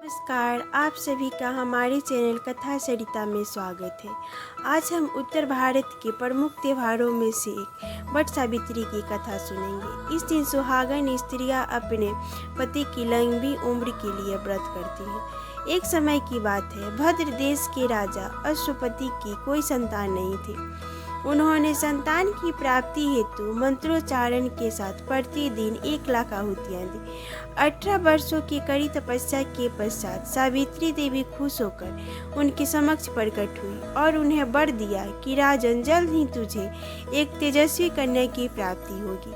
नमस्कार, आप सभी का हमारे चैनल कथा सरिता में स्वागत है। आज हम उत्तर भारत के प्रमुख त्योहारों में से एक वट सावित्री की कथा सुनेंगे। इस दिन सुहागन स्त्रियां अपने पति की लंबी उम्र के लिए व्रत करती हैं। एक समय की बात है, भद्र देश के राजा अश्वपति की कोई संतान नहीं थी। उन्होंने संतान की प्राप्ति हेतु मंत्रोच्चारण के साथ प्रतिदिन 1 लाख आहुतियाँ दी। 18 वर्षों की कड़ी तपस्या के पश्चात सावित्री देवी खुश होकर उनके समक्ष प्रकट हुई और उन्हें वर दिया कि राजन, जल्द ही तुझे एक तेजस्वी कन्या की प्राप्ति होगी।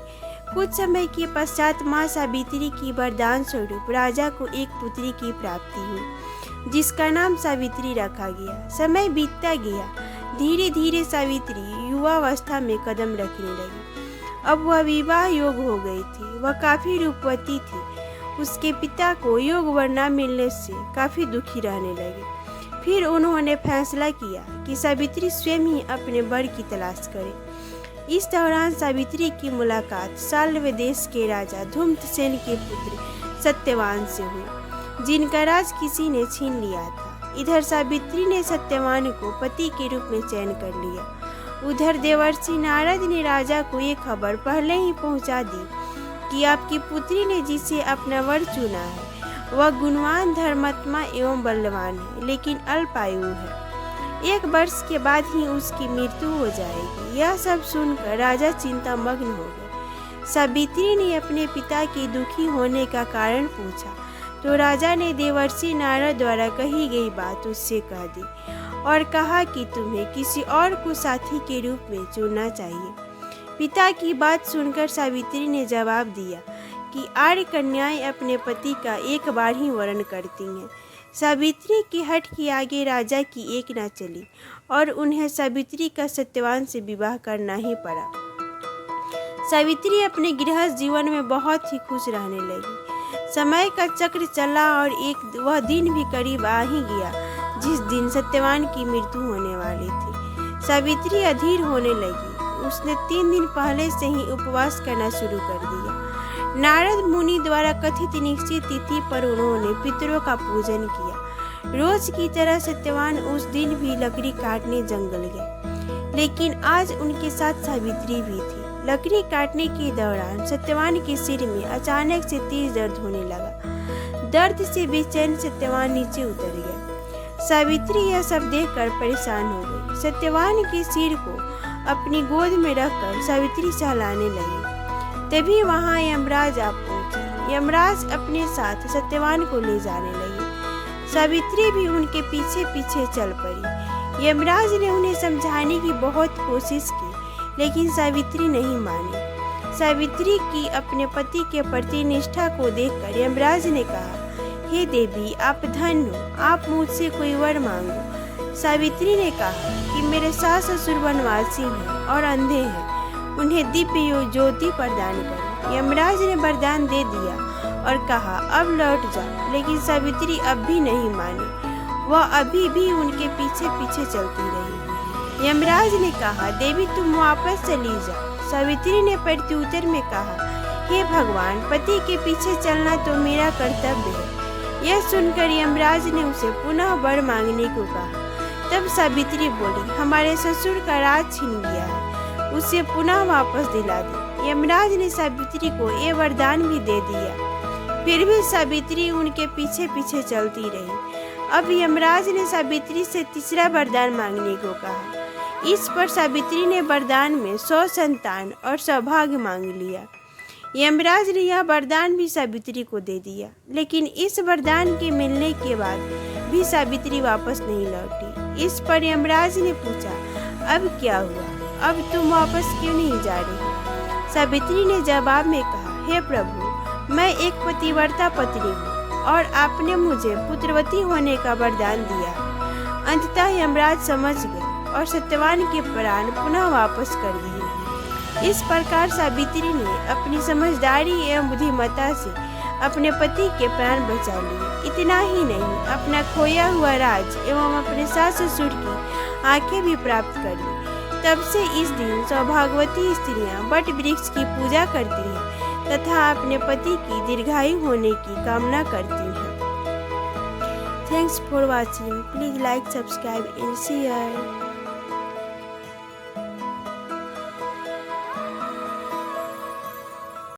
कुछ समय के पश्चात माँ सावित्री की वरदान स्वरूप राजा को एक पुत्री की प्राप्ति हुई, जिसका नाम सावित्री रखा गया। समय बीतता गया। धीरे धीरे सावित्री युवावस्था में कदम रखने लगी। अब वह विवाह योग हो गई थी। वह काफी रूपवती थी। उसके पिता को योग वर न मिलने से काफी दुखी रहने लगे। फिर उन्होंने फैसला किया कि सावित्री स्वयं ही अपने वर की तलाश करे। इस दौरान सावित्री की मुलाकात साल्व देश के राजा धूम्रसेन के पुत्र सत्यवान से हुई, जिनका राज किसी ने छीन लिया था। इधर सावित्री ने सत्यवान को पति के रूप में चयन कर लिया। उधर देवर्षि नारद ने राजा को ये खबर पहले ही पहुंचा दी कि आपकी पुत्री ने जिसे अपना वर चुना है वह गुणवान, धर्मात्मा एवं बलवान है, लेकिन अल्पायु है। 1 वर्ष के बाद ही उसकी मृत्यु हो जाएगी। यह सब सुनकर राजा चिंतामग्न हो गए। सावित्री ने अपने पिता के दुखी होने का कारण पूछा तो राजा ने देवर्षि नारद द्वारा कही गई बात उससे कह दी और कहा कि तुम्हें किसी और को साथी के रूप में चुनना चाहिए। पिता की बात सुनकर सावित्री ने जवाब दिया कि आर्य कन्याएं अपने पति का एक बार ही वर्ण करती हैं। सावित्री के हठ के आगे राजा की एक न चली और उन्हें सावित्री का सत्यवान से विवाह करना ही पड़ा। सावित्री अपने गृहस्थ जीवन में बहुत ही खुश रहने लगी। समय का चक्र चला और वह दिन भी करीब आ ही गया जिस दिन सत्यवान की मृत्यु होने वाली थी। सावित्री अधीर होने लगी। उसने 3 दिन पहले से ही उपवास करना शुरू कर दिया। नारद मुनि द्वारा कथित निश्चित तिथि पर उन्होंने पितरों का पूजन किया। रोज की तरह सत्यवान उस दिन भी लकड़ी काटने जंगल गए, लेकिन आज उनके साथ सावित्री भी थी। लकड़ी काटने के दौरान सत्यवान के सिर में अचानक से तेज दर्द होने लगा। दर्द से बेचैन सत्यवान नीचे उतर गया। सावित्री यह सब देखकर परेशान हो गई। सत्यवान के सिर को अपनी गोद में रखकर सावित्री सहलाने लगी। तभी वहां यमराज आ पहुंचे। यमराज अपने साथ सत्यवान को ले जाने लगे। सावित्री भी उनके पीछे पीछे चल पड़ी। यमराज ने उन्हें समझाने की बहुत कोशिश की, लेकिन सावित्री नहीं मानी। सावित्री की अपने पति के प्रति निष्ठा को देखकर यमराज ने कहा, हे देवी, आप धन्य हो, आप मुझसे कोई वर मांगो। सावित्री ने कहा कि मेरे सास ससुर वनवासी हैं और अंधे हैं, उन्हें दिव्य ज्योति प्रदान करें। यमराज ने वरदान दे दिया और कहा, अब लौट जाओ। लेकिन सावित्री अब भी नहीं मानी। वह अभी भी उनके पीछे पीछे चलती रही। यमराज ने कहा, देवी तुम वापस चली जाओ। सावित्री ने प्रत्युत्तर में कहा, हे भगवान, पति के पीछे चलना तो मेरा कर्तव्य है। यह सुनकर यमराज ने उसे पुनः वर मांगने को कहा। तब सावित्री बोली, हमारे ससुर का राज छीन गया है, उसे पुनः वापस दिला दे। यमराज ने सावित्री को ये वरदान भी दे दिया। फिर भी सावित्री उनके पीछे पीछे चलती रही। अब यमराज ने सावित्री से तीसरा वरदान मांगने को कहा। इस पर सावित्री ने वरदान में 100 संतान और सौभाग्य मांग लिया। यमराज ने यह वरदान भी सावित्री को दे दिया, लेकिन इस वरदान के मिलने के बाद भी सावित्री वापस नहीं लौटी। इस पर यमराज ने पूछा, अब क्या हुआ? अब तुम वापस क्यों नहीं जा रही? सावित्री ने जवाब में कहा, हे प्रभु, मैं एक पतिव्रता पत्नी हूँ और आपने मुझे पुत्रवती होने का वरदान दिया। अंततः यमराज समझ गए और सत्यवान के प्राण पुनः वापस कर दिए। इस प्रकार सावित्री ने अपनी समझदारी एवं बुद्धिमत्ता से अपने पति के प्राण बचा लिए। इतना ही नहीं, अपना खोया हुआ राज एवं अपने सास ससुर की आंखें भी प्राप्त कर ली। तब से इस दिन सौभाग्यवती स्त्रियां वट वृक्ष की पूजा करती हैं तथा अपने पति की दीर्घायु होने की कामना करती हैं। Thanks for watching. Please like, subscribe and share.